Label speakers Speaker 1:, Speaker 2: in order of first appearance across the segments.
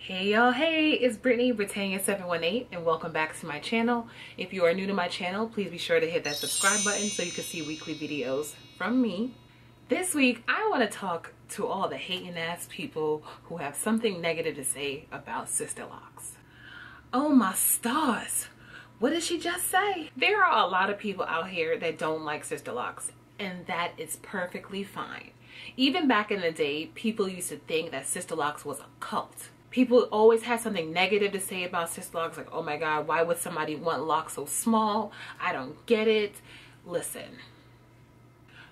Speaker 1: Hey y'all, hey, it's Brittany, Britannia718, and welcome back to my channel. If you are new to my channel, please be sure to hit that subscribe button so you can see weekly videos from me. This week, I want to talk to all the hating ass people who have something negative to say about Sisterlocks. Oh my stars, what did she just say? There are a lot of people out here that don't like Sisterlocks, and that is perfectly fine. Even back in the day, people used to think that Sisterlocks was a cult. People always had something negative to say about Sisterlocks, like, oh my god, why would somebody want locks so small? I don't get it. Listen,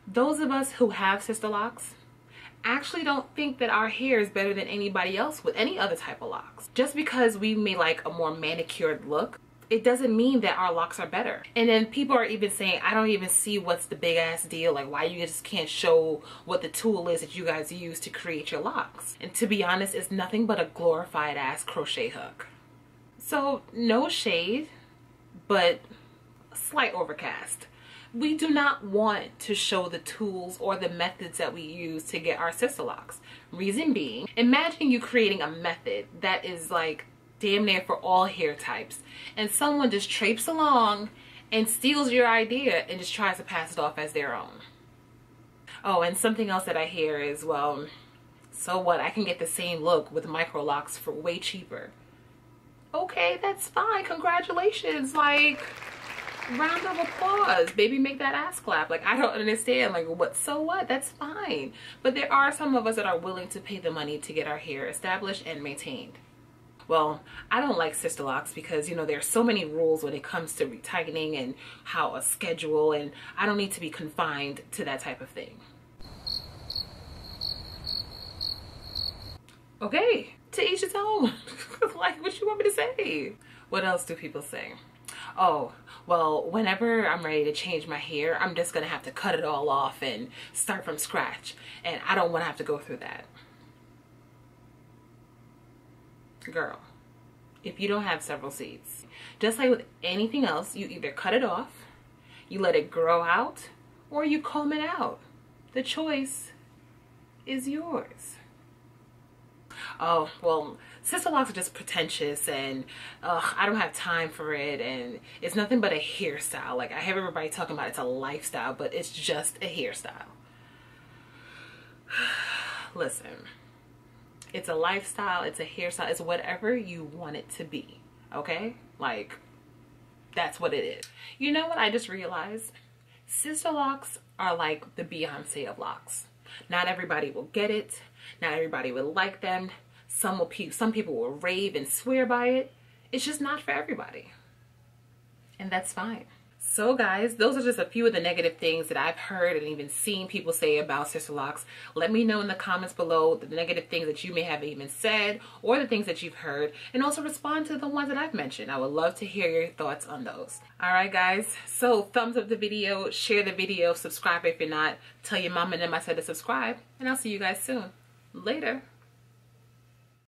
Speaker 1: those of us who have Sisterlocks actually don't think that our hair is better than anybody else with any other type of locks. Just because we may like a more manicured look, it doesn't mean that our locks are better. And then people are even saying, I don't even see what's the big ass deal, like why you just can't show what the tool is that you guys use to create your locks. And to be honest, it's nothing but a glorified ass crochet hook. So no shade, but a slight overcast. We do not want to show the tools or the methods that we use to get our Sisterlocks. Reason being, imagine you creating a method that is like damn near for all hair types, and someone just traipses along and steals your idea and just tries to pass it off as their own. Oh, and something else that I hear is, well, so what, I can get the same look with micro locks for way cheaper. Okay, that's fine, congratulations, like, round of applause, baby, make that ass clap. Like, I don't understand, like, what, so what, that's fine. But there are some of us that are willing to pay the money to get our hair established and maintained. Well, I don't like Sisterlocks because, you know, there's so many rules when it comes to retightening and how a schedule, and I don't need to be confined to that type of thing. Okay, to each his own. Like, what you want me to say? What else do people say? Oh, well, whenever I'm ready to change my hair, I'm just gonna have to cut it all off and start from scratch, and I don't want to have to go through that. Girl, if you don't have several seeds, just like with anything else, you either cut it off, you let it grow out, or you comb it out. The choice is yours. Oh, well, Sisterlocks are just pretentious, and I don't have time for it, and it's nothing but a hairstyle. Like, I hear everybody talking about it's a lifestyle, but it's just a hairstyle. Listen. It's a lifestyle, it's a hairstyle, it's whatever you want it to be, okay? Like, that's what it is. You know what I just realized? Sisterlocks are like the Beyonce of locks. Not everybody will get it, not everybody will like them. Some people will rave and swear by it. It's just not for everybody. And that's fine. So guys, those are just a few of the negative things that I've heard and even seen people say about Sisterlocks. Let me know in the comments below the negative things that you may have even said or the things that you've heard, and also respond to the ones that I've mentioned. I would love to hear your thoughts on those. Alright guys, so thumbs up the video, share the video, subscribe if you're not, tell your mom and them I said to subscribe, and I'll see you guys soon. Later.